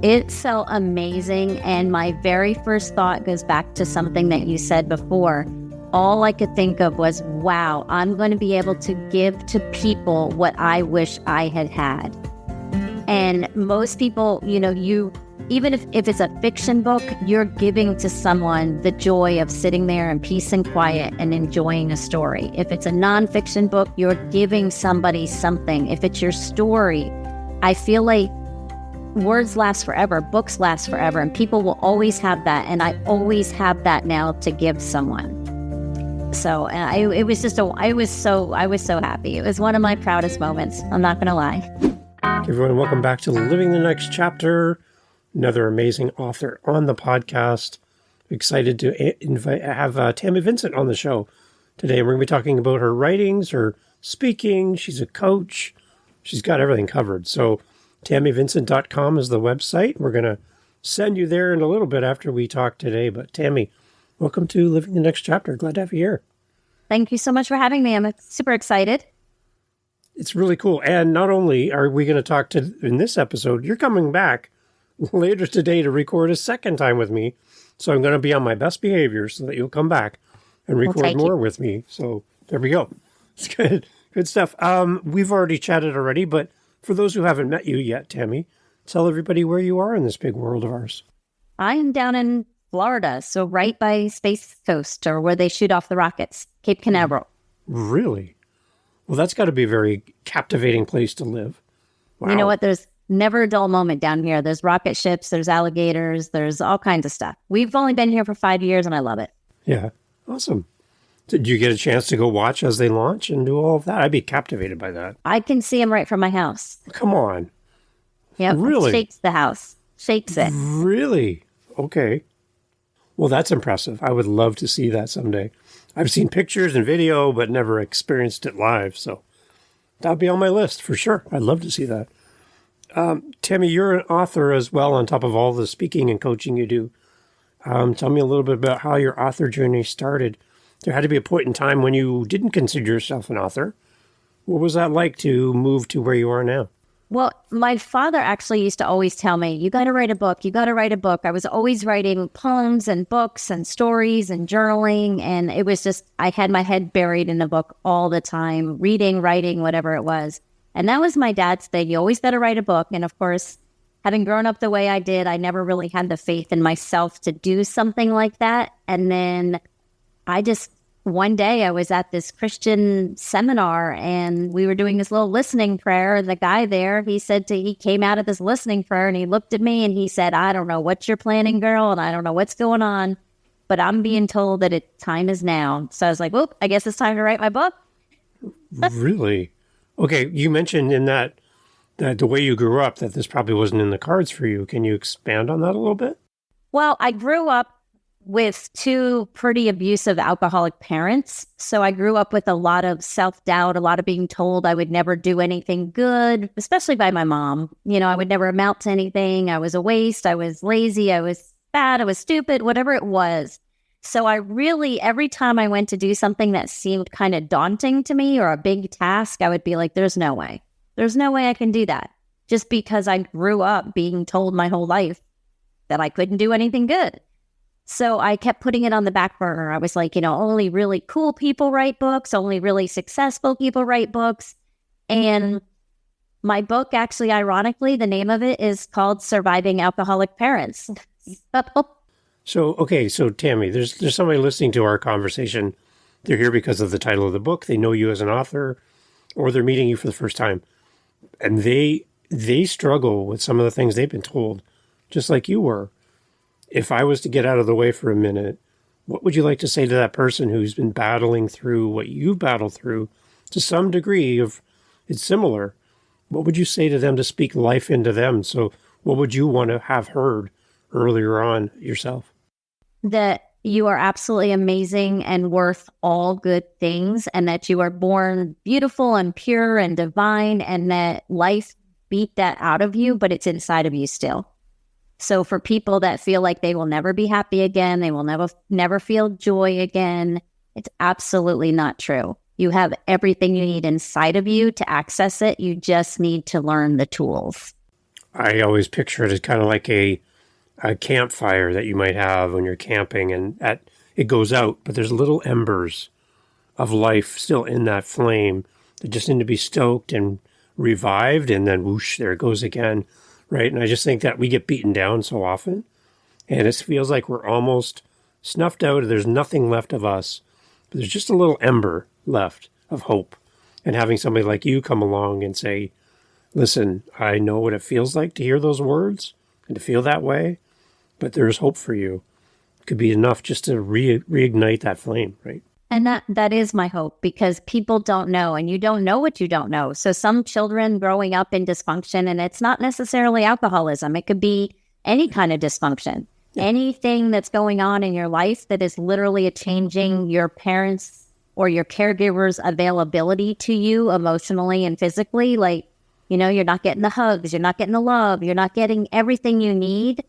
It felt amazing. And my very first thought goes back to something that you said before. All I could think of was, wow, I'm going to be able to give to people what I wish I had had. And most people, even if it's a fiction book, you're giving to someone the joy of sitting there in peace and quiet and enjoying a story. If it's a nonfiction book, you're giving somebody something. If it's your story, I feel like words last forever, books last forever, and people will always have that. And I always have that now to give someone. So I was so happy. It was one of my proudest moments. I'm not going to lie. Everyone, welcome back to Living the Next Chapter. Another amazing author on the podcast. Excited to have Tammy Vincent on the show today. We're going to be talking about her writings, her speaking. She's a coach. She's got everything covered. So TammyVincent.com is the website. We're going to send you there in a little bit after we talk today. But Tammy, welcome to Living the Next Chapter. Glad to have you here. Thank you so much for having me. I'm super excited. It's really cool. And not only are we going to talk in this episode, you're coming back later today to record a second time with me. So I'm going to be on my best behavior so that you'll come back and record more with me. So there we go. It's good. Good stuff. We've already chatted already, but for those who haven't met you yet, Tammy, tell everybody where you are in this big world of ours. I am down in Florida, so right by Space Coast, or where they shoot off the rockets, Cape Canaveral. Really? Well, that's got to be a very captivating place to live. Wow. You know what? There's never a dull moment down here. There's rocket ships, there's alligators, there's all kinds of stuff. We've only been here for 5 years, and I love it. Yeah. Awesome. Did you get a chance to go watch as they launch and do all of that? I'd be captivated by that. I can see them right from my house. Come on. Yep. Really? It shakes the house. Shakes it. Really? Okay. Well, that's impressive. I would love to see that someday. I've seen pictures and video, but never experienced it live. So that would be on my list for sure. I'd love to see that. Tammy, you're an author as well, on top of all the speaking and coaching you do. Tell me a little bit about how your author journey started. There had to be a point in time when you didn't consider yourself an author. What was that like to move to where you are now? Well, my father actually used to always tell me, you got to write a book. You got to write a book. I was always writing poems and books and stories and journaling. And it was just, I had my head buried in a book all the time, reading, writing, whatever it was. And that was my dad's thing. You always got to write a book. And of course, having grown up the way I did, I never really had the faith in myself to do something like that. And then one day I was at this Christian seminar and we were doing this little listening prayer. And the guy there, he came out of this listening prayer and he looked at me and he said, I don't know what you're planning, girl. And I don't know what's going on, but I'm being told that time is now. So I was like, well, I guess it's time to write my book. Really? Okay. You mentioned in that the way you grew up, that this probably wasn't in the cards for you. Can you expand on that a little bit? Well, I grew up with two pretty abusive alcoholic parents. So I grew up with a lot of self-doubt, a lot of being told I would never do anything good, especially by my mom. I would never amount to anything. I was a waste. I was lazy. I was fat. I was stupid, whatever it was. So I really, every time I went to do something that seemed kind of daunting to me or a big task, I would be like, there's no way. There's no way I can do that. Just because I grew up being told my whole life that I couldn't do anything good. So I kept putting it on the back burner. I was like, only really cool people write books. Only really successful people write books. And my book, actually, ironically, the name of it is called Surviving Alcoholic Parents. So Tammy, there's somebody listening to our conversation. They're here because of the title of the book. They know you as an author, or they're meeting you for the first time. And they struggle with some of the things they've been told, just like you were. If I was to get out of the way for a minute, what would you like to say to that person who's been battling through what you've battled through to some degree of it's similar? What would you say to them to speak life into them? So what would you want to have heard earlier on yourself? That you are absolutely amazing and worth all good things, and that you are born beautiful and pure and divine, and that life beat that out of you, but it's inside of you still. So for people that feel like they will never be happy again, they will never feel joy again, it's absolutely not true. You have everything you need inside of you to access it. You just need to learn the tools. I always picture it as kind of like a campfire that you might have when you're camping, and it goes out, but there's little embers of life still in that flame that just need to be stoked and revived, and then whoosh, there it goes again, right? And I just think that we get beaten down so often, and it feels like we're almost snuffed out. There's nothing left of us, but there's just a little ember left of hope. And having somebody like you come along and say, listen, I know what it feels like to hear those words and to feel that way, but there's hope for you. It could be enough just to reignite that flame, right? And that is my hope, because people don't know, and you don't know what you don't know. So some children growing up in dysfunction, and it's not necessarily alcoholism. It could be any kind of dysfunction, anything that's going on in your life that is literally changing your parents' or your caregiver's availability to you emotionally and physically. Like, you're not getting the hugs, you're not getting the love, you're not getting everything you need.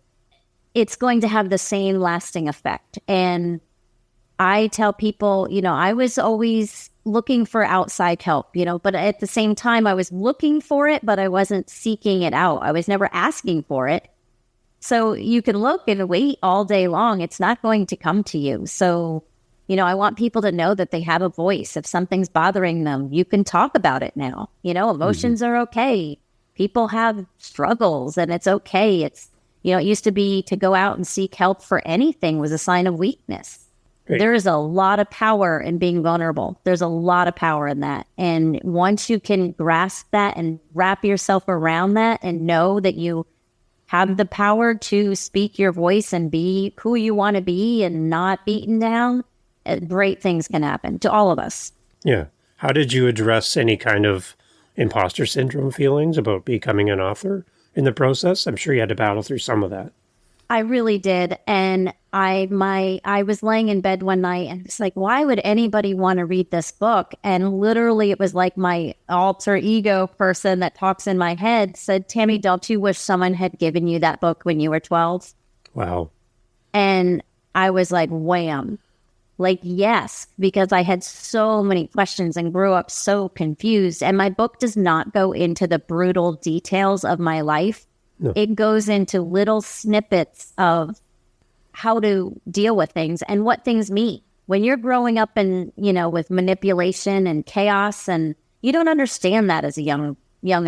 It's going to have the same lasting effect. And I tell people, I was always looking for outside help, but at the same time, I was looking for it, but I wasn't seeking it out. I was never asking for it. So you can look and wait all day long. It's not going to come to you. So, I want people to know that they have a voice. If something's bothering them, you can talk about it now. Emotions are okay. People have struggles, and it's okay. It's, it used to be to go out and seek help for anything was a sign of weakness. Right. There is a lot of power in being vulnerable. There's a lot of power in that. And once you can grasp that and wrap yourself around that and know that you have the power to speak your voice and be who you want to be and not beaten down, great things can happen to all of us. Yeah. How did you address any kind of imposter syndrome feelings about becoming an author in the process? I'm sure you had to battle through some of that. I really did. And I was laying in bed one night and it's like, why would anybody want to read this book? And literally it was like my alter ego person that talks in my head said, Tammy, don't you wish someone had given you that book when you were 12? Wow. And I was like, wham. Like, yes, because I had so many questions and grew up so confused. And my book does not go into the brutal details of my life. No. It goes into little snippets of how to deal with things and what things mean. When you're growing up in, with manipulation and chaos, and you don't understand that as a young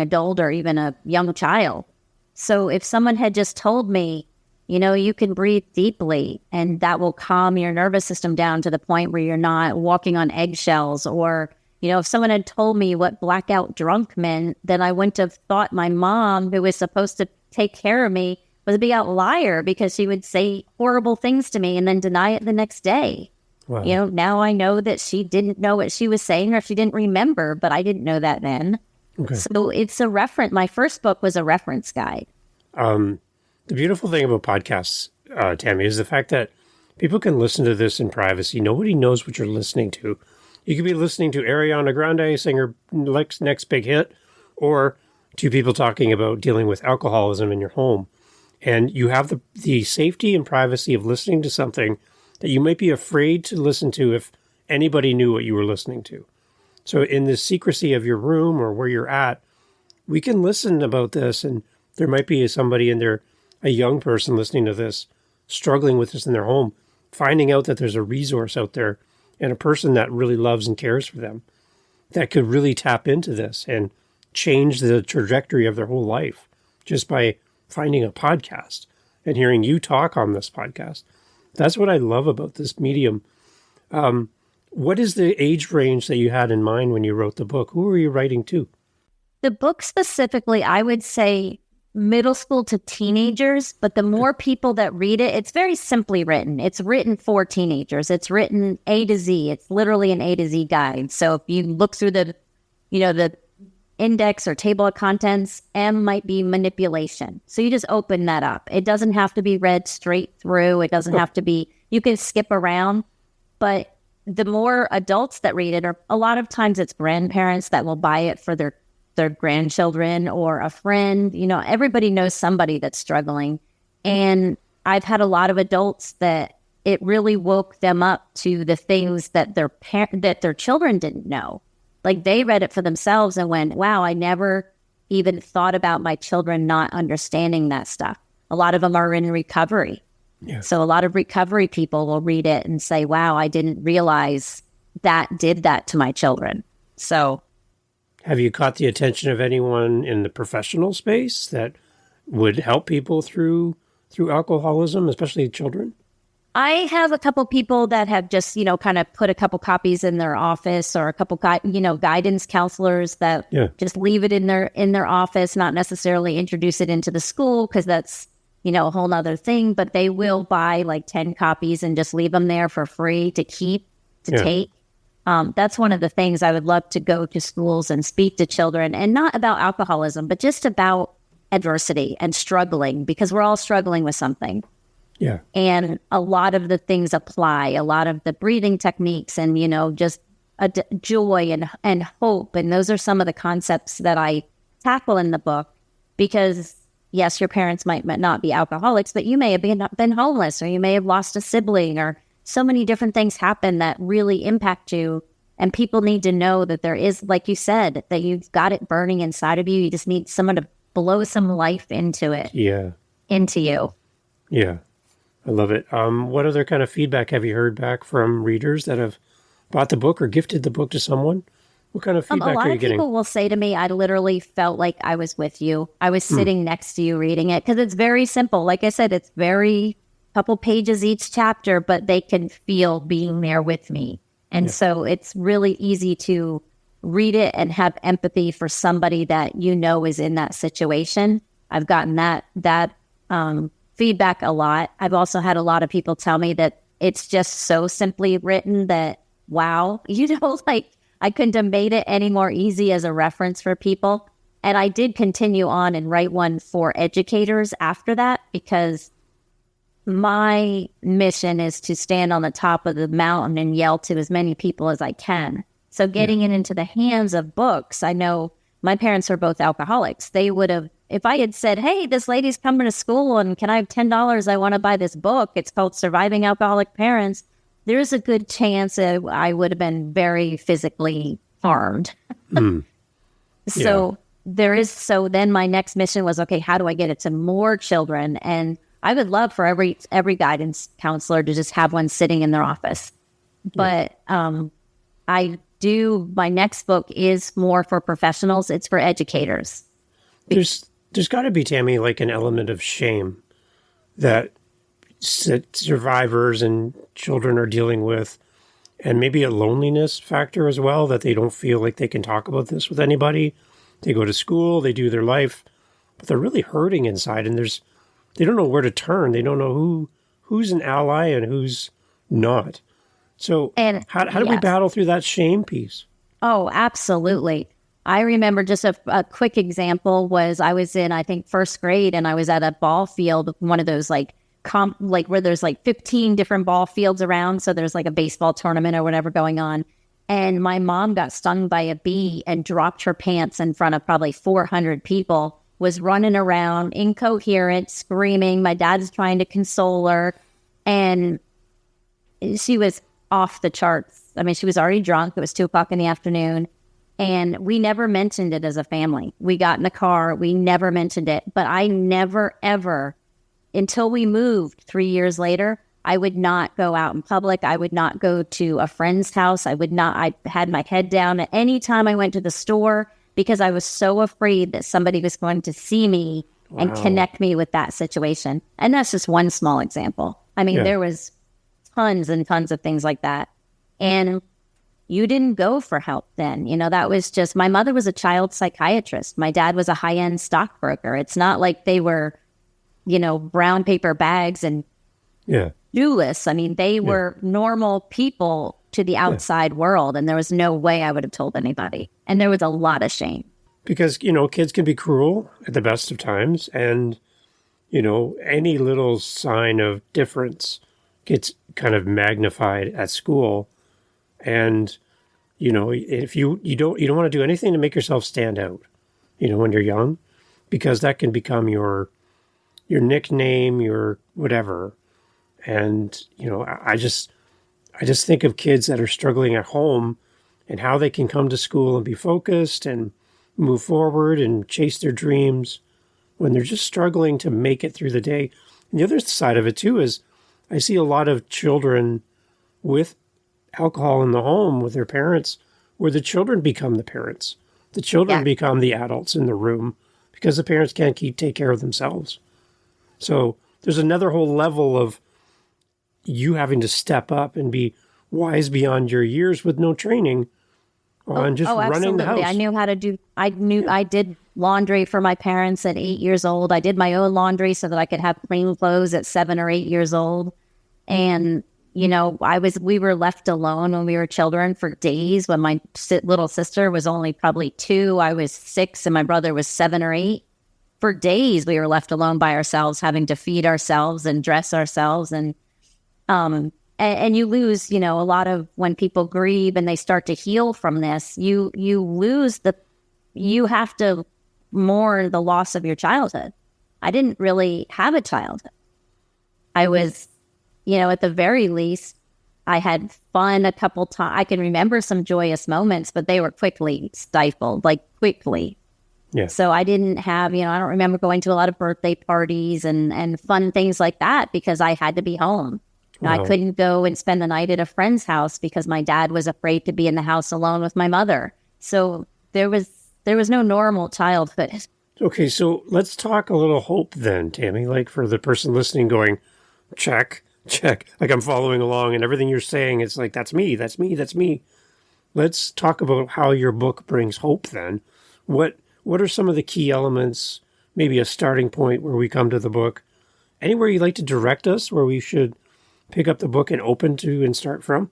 adult or even a young child. So if someone had just told me, you can breathe deeply and that will calm your nervous system down to the point where you're not walking on eggshells, or if someone had told me what blackout drunk meant, then I wouldn't have thought my mom, who was supposed to take care of me, was a big out liar, because she would say horrible things to me and then deny it the next day. Wow. Now I know that she didn't know what she was saying, or she didn't remember, but I didn't know that then. Okay. So it's a reference. My first book was a reference guide. The beautiful thing about podcasts, Tammy, is the fact that people can listen to this in privacy. Nobody knows what you're listening to. You could be listening to Ariana Grande sing her next big hit, or two people talking about dealing with alcoholism in your home. And you have the safety and privacy of listening to something that you might be afraid to listen to if anybody knew what you were listening to. So in the secrecy of your room or where you're at, we can listen about this, and there might be somebody in there, a young person listening to this, struggling with this in their home, finding out that there's a resource out there and a person that really loves and cares for them that could really tap into this and change the trajectory of their whole life just by finding a podcast and hearing you talk on this podcast. That's what I love about this medium. What is the age range that you had in mind when you wrote the book? Who were you writing to? The book specifically, I would say middle school to teenagers, but the more people that read it, it's very simply written. It's written for teenagers. It's written A to Z. It's literally an A to Z guide. So if you look through the index or table of contents, M might be manipulation. So you just open that up. It doesn't have to be read straight through. It doesn't have to be, you can skip around, but the more adults that read it, or a lot of times it's grandparents that will buy it for their grandchildren or a friend. Everybody knows somebody that's struggling. And I've had a lot of adults that it really woke them up to the things that their children didn't know. Like they read it for themselves and went, wow, I never even thought about my children not understanding that stuff. A lot of them are in recovery. Yeah. So a lot of recovery people will read it and say, wow, I didn't realize that did that to my children. So have you caught the attention of anyone in the professional space that would help people through alcoholism, especially children? I have a couple people that have just, kind of put a couple copies in their office, or a couple, guidance counselors that just leave it in their office, not necessarily introduce it into the school, because that's, a whole nother thing. But they will buy like 10 copies and just leave them there for free to keep, take. That's one of the things I would love to go to schools and speak to children, and not about alcoholism, but just about adversity and struggling, because we're all struggling with something. Yeah. And a lot of the things apply, a lot of the breathing techniques, and, just joy and hope. And those are some of the concepts that I tackle in the book, because yes, your parents might not be alcoholics, but you may have been homeless, or you may have lost a sibling, or so many different things happen that really impact you. And people need to know that there is, like you said, that you've got it burning inside of you. You just need someone to blow some life into it. Yeah. Into you. Yeah. I love it. What other kind of feedback have you heard back from readers that have bought the book or gifted the book to someone? What kind of feedback are you getting? A lot of people will say to me, I literally felt like I was with you. I was sitting next to you reading it, because it's very simple. Like I said, it's very couple pages each chapter, but they can feel being there with me. And so it's really easy to read it and have empathy for somebody that is in that situation. I've gotten that feedback a lot. I've also had a lot of people tell me that it's just so simply written that, wow, like I couldn't have made it any more easy as a reference for people. And I did continue on and write one for educators after that, because my mission is to stand on the top of the mountain and yell to as many people as I can. So getting it into the hands of books, I know my parents are both alcoholics. They would have, if I had said, hey, this lady's coming to school and can I have $10? I want to buy this book. It's called Surviving Alcoholic Parents. There's a good chance that I would have been very physically harmed. So then my next mission was, okay, how do I get it to more children? And I would love for every guidance counselor to just have one sitting in their office. But my next book is more for professionals. It's for educators. There's got to be, Tammy, like an element of shame that survivors and children are dealing with, and maybe a loneliness factor as well, that they don't feel like they can talk about this with anybody. They go to school, they do their life, but they're really hurting inside, and they don't know where to turn. They don't know who's an ally and who's not. So how do we battle through that shame piece? Oh, absolutely. I remember just a quick example was I was in, I think, first grade, and I was at a ball field, one of those like where there's like 15 different ball fields around. So there's like a baseball tournament or whatever going on. And my mom got stung by a bee and dropped her pants in front of probably 400 people, was running around incoherent, screaming. My dad's trying to console her. And she was off the charts. I mean, she was already drunk. It was 2:00 in the afternoon. And we never mentioned it as a family. We got in the car. We never mentioned it. But I never, ever, until we moved 3 years later, I would not go out in public. I would not go to a friend's house. I had my head down at any time I went to the store, because I was so afraid that somebody was going to see me and connect me with that situation. And that's just one small example. I mean, there was tons and tons of things like that. And you didn't go for help then. That was just, my mother was a child psychiatrist. My dad was a high-end stockbroker. It's not like they were, brown paper bags and shoeless. I mean, they were normal people to the outside world, and there was no way I would have told anybody. And there was a lot of shame. Because, kids can be cruel at the best of times, and, any little sign of difference gets kind of magnified at school. And, if you don't want to do anything to make yourself stand out, when you're young, because that can become your nickname, your whatever. And, I just think of kids that are struggling at home and how they can come to school and be focused and move forward and chase their dreams, when they're just struggling to make it through the day. And the other side of it too is I see a lot of children with alcohol in the home with their parents, where the children become the parents. The children become the adults in the room because the parents can't take care of themselves. So there's another whole level of you having to step up and be wise beyond your years with no training on just running the house. I knew how to do, I did laundry for my parents at 8 years old. I did my own laundry so that I could have clean clothes at 7 or 8 years old. And, you know, we were left alone when we were children for days. When my little sister was only probably 2, I was 6, and my brother was 7 or 8. For days, we were left alone by ourselves, having to feed ourselves and dress ourselves. And you lose, you know, a lot of when people grieve and they start to heal from this, you have to mourn the loss of your childhood. I didn't really have a childhood. I was, you know, at the very least, I had fun a couple times. I can remember some joyous moments, but they were quickly stifled, like quickly. Yeah. So I didn't have, you know, I don't remember going to a lot of birthday parties and fun things like that because I had to be home. Wow. I couldn't go and spend the night at a friend's house because my dad was afraid to be in the house alone with my mother. So there was no normal childhood. Okay, so let's talk a little hope then, Tammy, like for the person listening going, check, like I'm following along and everything you're saying, it's like, that's me. Let's talk about how your book brings hope then. What are some of the key elements, maybe a starting point where we come to the book? Anywhere you'd like to direct us where we should pick up the book and open to and start from?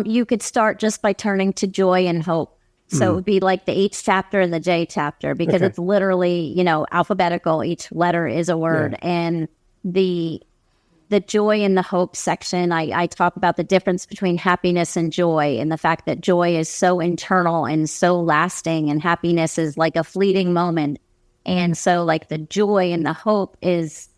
You could start just by turning to joy and hope. So it would be like the H chapter and the J chapter because it's literally, you know, alphabetical. Each letter is a word. Yeah. And the joy and the hope section, I talk about the difference between happiness and joy and the fact that joy is so internal and so lasting and happiness is like a fleeting moment. And so like the joy and the hope is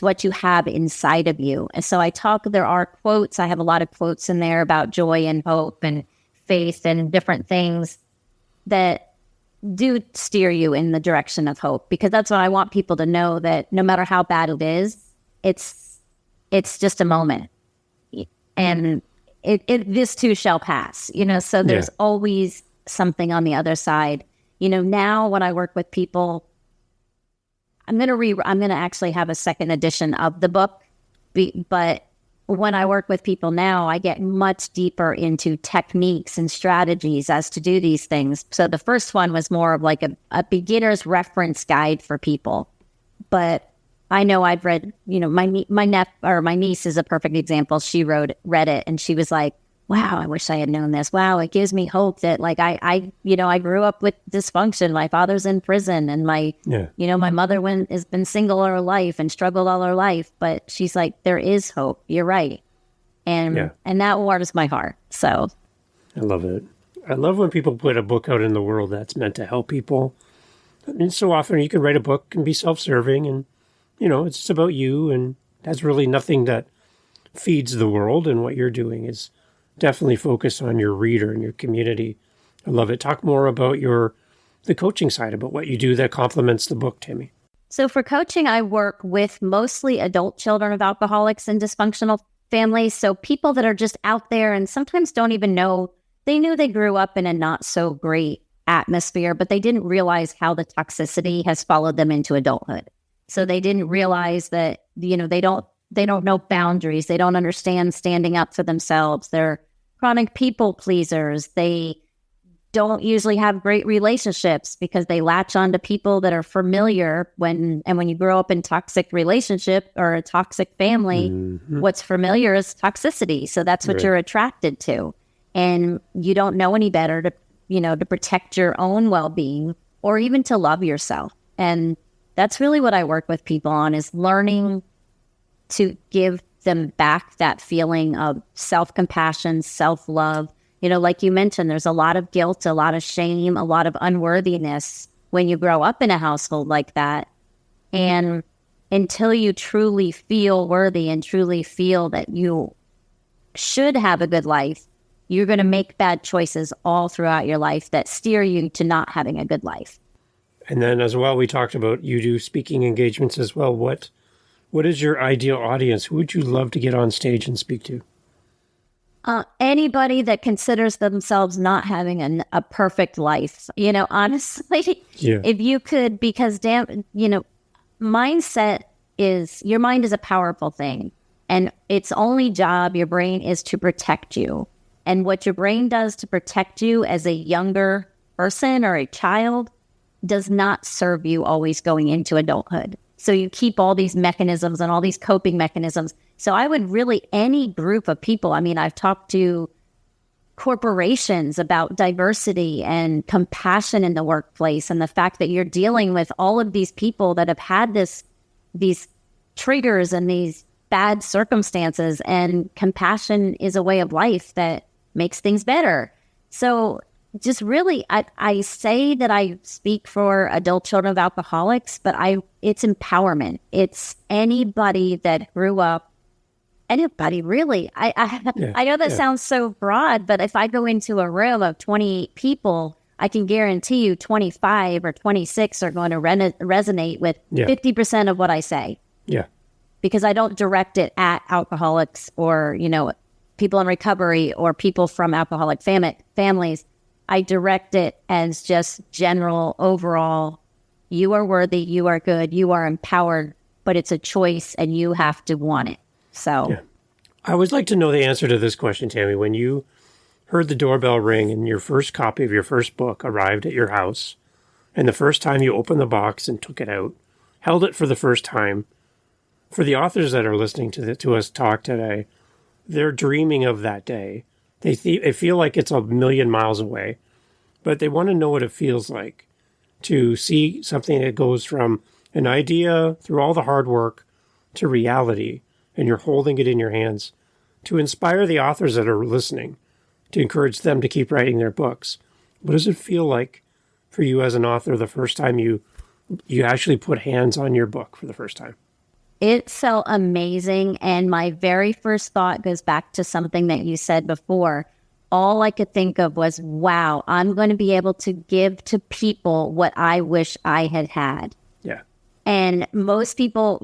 what you have inside of you. And so there are quotes. I have a lot of quotes in there about joy and hope and faith and different things that do steer you in the direction of hope, because that's what I want people to know, that no matter how bad it is, it's just a moment, and this too shall pass, you know, so there's always something on the other side. You know, now when I work with people, I'm going to actually have a second edition of the book, but when I work with people now, I get much deeper into techniques and strategies as to do these things. So the first one was more of like a beginner's reference guide for people. But I know I've read, you know, my niece is a perfect example. She read it and she was like, wow, I wish I had known this. Wow, it gives me hope that like I grew up with dysfunction. My father's in prison and my mother has been single all her life and struggled all her life. But she's like, there is hope. You're right. And that warms my heart. So I love it. I love when people put a book out in the world that's meant to help people. I mean, so often you can write a book and be self-serving and, you know, it's just about you and that's really nothing that feeds the world. And what you're doing is definitely focus on your reader and your community. I love it. Talk more about the coaching side, about what you do that complements the book, Tammy. So for coaching, I work with mostly adult children of alcoholics and dysfunctional families. So people that are just out there and sometimes don't even know, they knew they grew up in a not so great atmosphere, but they didn't realize how the toxicity has followed them into adulthood. So they didn't realize that, you know, they don't know boundaries. They don't understand standing up for themselves. They're chronic people pleasers. They don't usually have great relationships because they latch on to people that are familiar. When you grow up in toxic relationship or a toxic family, what's familiar is toxicity. So that's what you're attracted to. And you don't know any better to protect your own well-being or even to love yourself. And that's really what I work with people on, is learning to give them back that feeling of self-compassion, self-love. You know, like you mentioned, there's a lot of guilt, a lot of shame, a lot of unworthiness when you grow up in a household like that. And until you truly feel worthy and truly feel that you should have a good life, you're going to make bad choices all throughout your life that steer you to not having a good life. And then as well, we talked about you do speaking engagements as well. What is your ideal audience? Who would you love to get on stage and speak to? Anybody that considers themselves not having a perfect life. Honestly, if you could, because mindset your mind is a powerful thing. And its only job, your brain, is to protect you. And what your brain does to protect you as a younger person or a child does not serve you always going into adulthood. So you keep all these mechanisms and all these coping mechanisms. So I would really, any group of people, I've talked to corporations about diversity and compassion in the workplace, and the fact that you're dealing with all of these people that have had these triggers and these bad circumstances, and compassion is a way of life that makes things better. So just really, I say that I speak for adult children of alcoholics, but it's empowerment. It's anybody that grew up, anybody really. I know that sounds so broad, but if I go into a room of 20 people, I can guarantee you 25 or 26 are going to resonate with 50% of what I say. Yeah. Because I don't direct it at alcoholics or, people in recovery or people from alcoholic families. I direct it as just general, overall, you are worthy, you are good, you are empowered, but it's a choice and you have to want it. So I always like to know the answer to this question, Tammy. When you heard the doorbell ring and your first copy of your first book arrived at your house, and the first time you opened the box and took it out, held it for the first time, for the authors that are listening to us talk today, they're dreaming of that day. They feel like it's a million miles away, but they want to know what it feels like to see something that goes from an idea through all the hard work to reality, and you're holding it in your hands, to inspire the authors that are listening, to encourage them to keep writing their books. What does it feel like for you as an author the first time you actually put hands on your book for the first time? It felt amazing. And my very first thought goes back to something that you said before. All I could think of was, wow, I'm going to be able to give to people what I wish I had had. Yeah. And most people,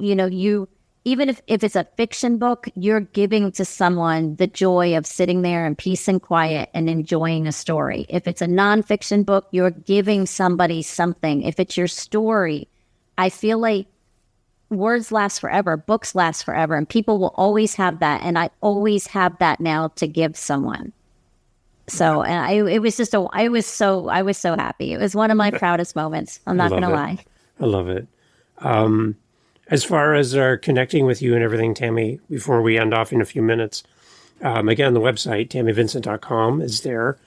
even if it's a fiction book, you're giving to someone the joy of sitting there in peace and quiet and enjoying a story. If it's a nonfiction book, you're giving somebody something. If it's your story, I feel like words last forever, books last forever, and people will always have that. And I always have that now to give someone. So, and I was so happy. It was one of my proudest moments. I'm not going to lie. I love it. As far as our connecting with you and everything, Tammy, before we end off in a few minutes, again, the website, tammyvincent.com, is there.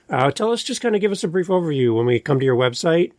Tell us, just kind of give us a brief overview when we come to your website,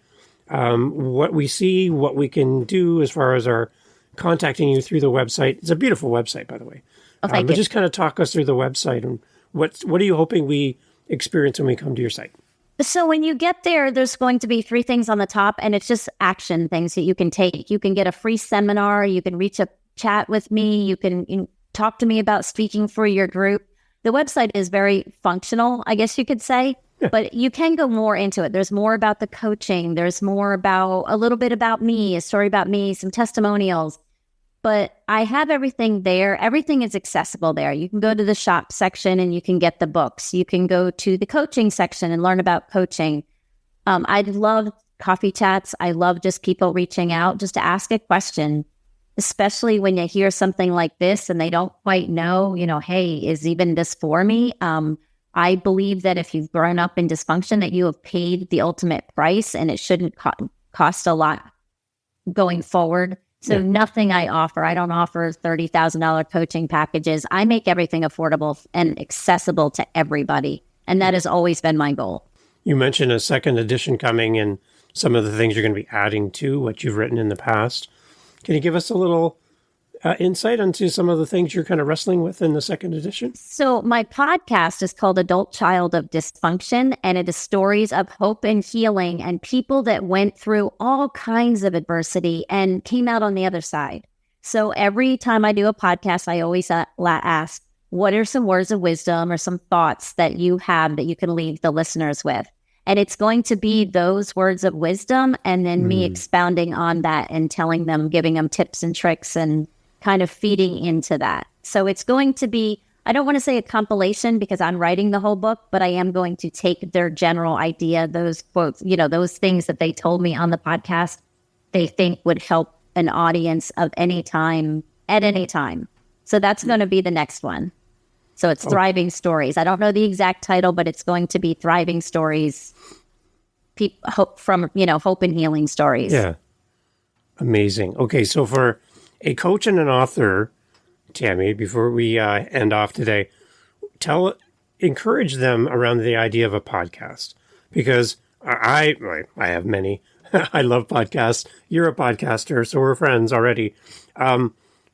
what we see, what we can do as far as our contacting you through the website. It's a beautiful website, by the way. Oh, thank you. Just kind of talk us through the website and what are you hoping we experience when we come to your site? So when you get there, there's going to be 3 things on the top, and it's just action things that you can take. You can get a free seminar. You can reach a chat with me. You can talk to me about speaking for your group. The website is very functional, I guess you could say, but you can go more into it. There's more about the coaching. There's more about a little bit about me, a story about me, some testimonials. But I have everything there. Everything is accessible there. You can go to the shop section and you can get the books. You can go to the coaching section and learn about coaching. I love coffee chats. I love just people reaching out just to ask a question, especially when you hear something like this and they don't quite know, hey, is even this for me? I believe that if you've grown up in dysfunction, that you have paid the ultimate price, and it shouldn't cost a lot going forward. So nothing I don't offer $30,000 coaching packages. I make everything affordable and accessible to everybody. And that has always been my goal. You mentioned a second edition coming and some of the things you're going to be adding to what you've written in the past. Can you give us a little insight into some of the things you're kind of wrestling with in the second edition? So my podcast is called Adult Child of Dysfunction, and it is stories of hope and healing and people that went through all kinds of adversity and came out on the other side. So every time I do a podcast, I always ask, what are some words of wisdom or some thoughts that you have that you can leave the listeners with? And it's going to be those words of wisdom and then me expounding on that and telling them, giving them tips and tricks and kind of feeding into that. So it's going to be, I don't want to say a compilation because I'm writing the whole book, but I am going to take their general idea, those quotes, those things that they told me on the podcast, they think would help an audience of any time, at any time. So that's going to be the next one. So it's Thriving Stories. I don't know the exact title, but it's going to be Thriving Stories, hope and healing stories. Yeah. Amazing. Okay, so for a coach and an author, Tammy, before we end off today, encourage them around the idea of a podcast, because I have many. I love podcasts. You're a podcaster, so we're friends already.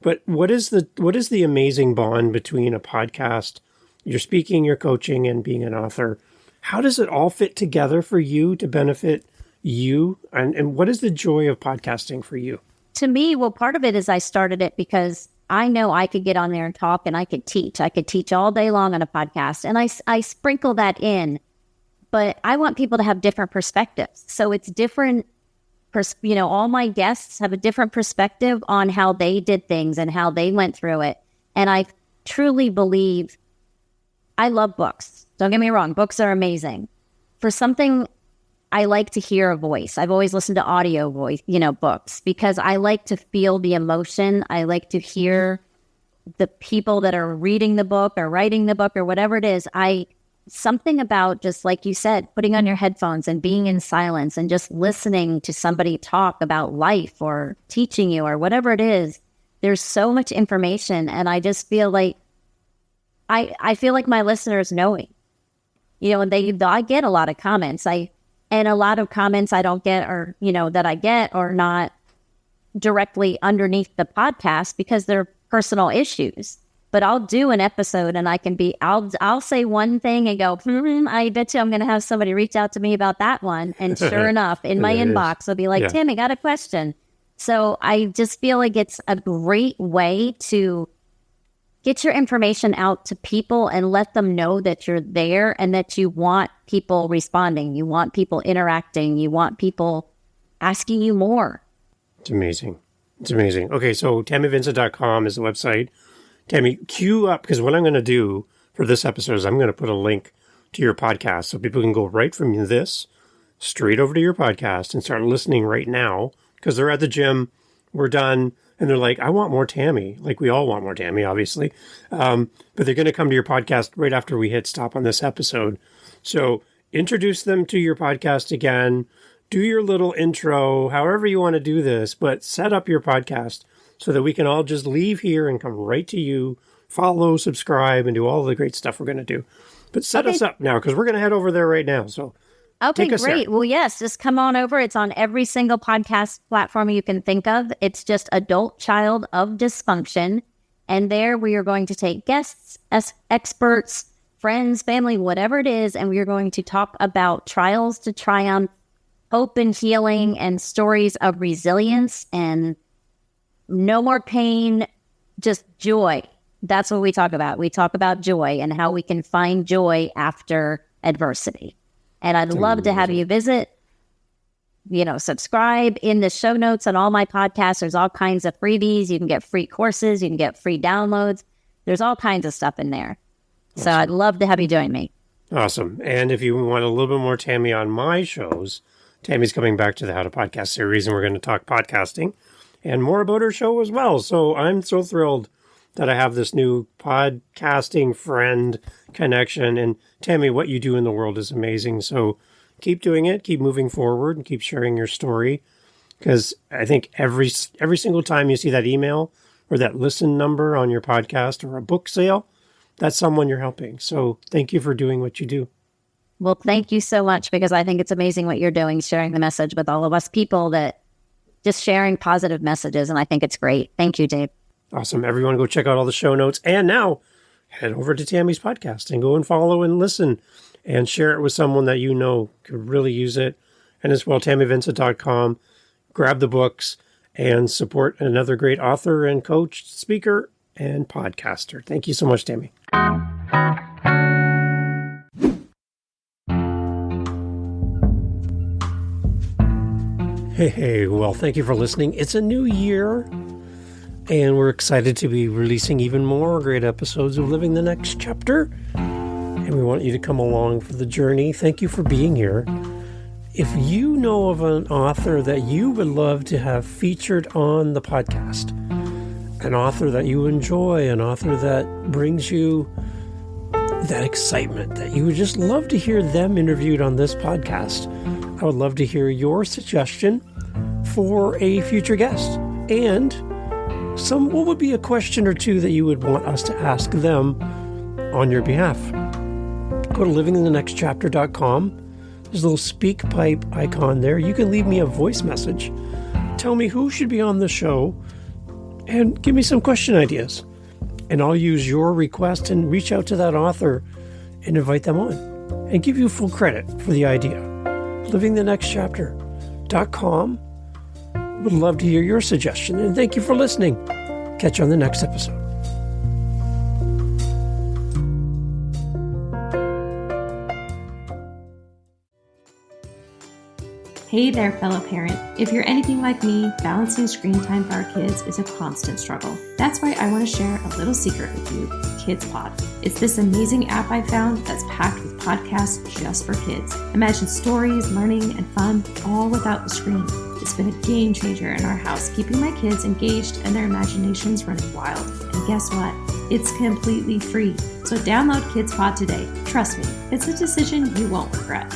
But what is the amazing bond between a podcast, you're speaking, you're coaching, and being an author? How does it all fit together for you to benefit you? And what is the joy of podcasting for you? To me, well, part of it is I started it because I know I could get on there and talk and I could teach. I could teach all day long on a podcast. And I sprinkle that in. But I want people to have different perspectives. So it's different. All my guests have a different perspective on how they did things and how they went through it. And I truly believe, I love books. Don't get me wrong. Books are amazing. For something, I like to hear a voice. I've always listened to audio books because I like to feel the emotion. I like to hear the people that are reading the book or writing the book or whatever it is. Something about, just like you said, putting on your headphones and being in silence and just listening to somebody talk about life or teaching you or whatever it is. There's so much information, and I just feel like I feel like my listeners know me. And I get a lot of comments. And a lot of comments I don't get, or that I get, are not directly underneath the podcast because they're personal issues. But I'll do an episode and I'll say one thing and go, I bet you I'm going to have somebody reach out to me about that one. And sure enough, in my inbox, I'll be like, Tammy, got a question. So I just feel like it's a great way to get your information out to people and let them know that you're there and that you want people responding. You want people interacting. You want people asking you more. It's amazing. It's amazing. Okay, so TammyVincent.com is the website. Tammy, queue up, because what I'm going to do for this episode is I'm going to put a link to your podcast so people can go right from this straight over to your podcast and start listening right now, because they're at the gym, we're done, and they're like, I want more Tammy. Like, we all want more Tammy, obviously. But they're going to come to your podcast right after we hit stop on this episode. So introduce them to your podcast again, do your little intro, however you want to do this, but set up your podcast so that we can all just leave here and come right to you, follow, subscribe, and do all the great stuff we're going to do. But set us up now, because we're going to head over there right now. So okay, great. There. Well, yes, just come on over. It's on every single podcast platform you can think of. It's just Adult Child of Dysfunction. And there we are going to take guests, experts, friends, family, whatever it is, and we are going to talk about trials to triumph, hope and healing, and stories of resilience and no more pain, just joy. That's what we talk about. We talk about joy and how we can find joy after adversity. And I'd love to have you visit, subscribe. In the show notes on all my podcasts, there's all kinds of freebies. You can get free courses. You can get free downloads. There's all kinds of stuff in there. Awesome. So I'd love to have you join me. Awesome. And if you want a little bit more Tammy on my shows, Tammy's coming back to the How to Podcast series, and we're going to talk podcasting and more about her show as well. So I'm so thrilled that I have this new podcasting friend connection. And Tammy, what you do in the world is amazing. So keep doing it, keep moving forward, and keep sharing your story. Because I think every single time you see that email or that listen number on your podcast or a book sale, that's someone you're helping. So thank you for doing what you do. Well, thank you so much, because I think it's amazing what you're doing, sharing the message with all of us people, that just sharing positive messages. And I think it's great. Thank you, Dave. Awesome. Everyone go check out all the show notes. And now head over to Tammy's podcast and go and follow and listen and share it with someone that you know could really use it. And as well, TammyVincent.com. Grab the books and support another great author and coach, speaker, and podcaster. Thank you so much, Tammy. Hey, well, thank you for listening. It's a new year, and we're excited to be releasing even more great episodes of Living the Next Chapter, and we want you to come along for the journey. Thank you for being here. If you know of an author that you would love to have featured on the podcast, an author that you enjoy, an author that brings you that excitement, that you would just love to hear them interviewed on this podcast, I would love to hear your suggestion for a future guest, and what would be a question or two that you would want us to ask them on your behalf. Go to livingthenextchapter.com. There's a little speak pipe icon there. You can leave me a voice message. Tell me who should be on the show and give me some question ideas. And I'll use your request and reach out to that author and invite them on and give you full credit for the idea. livingthenextchapter.com. Would love to hear your suggestion, and thank you for listening. Catch you on the next episode. Hey there, fellow parent. If you're anything like me, balancing screen time for our kids is a constant struggle. That's why I want to share a little secret with you, KidsPod. It's this amazing app I found that's packed with podcasts just for kids. Imagine stories, learning, and fun, all without the screen. It's been a game changer in our house, keeping my kids engaged and their imaginations running wild. And guess what? It's completely free. So download KidsPod today. Trust me, it's a decision you won't regret.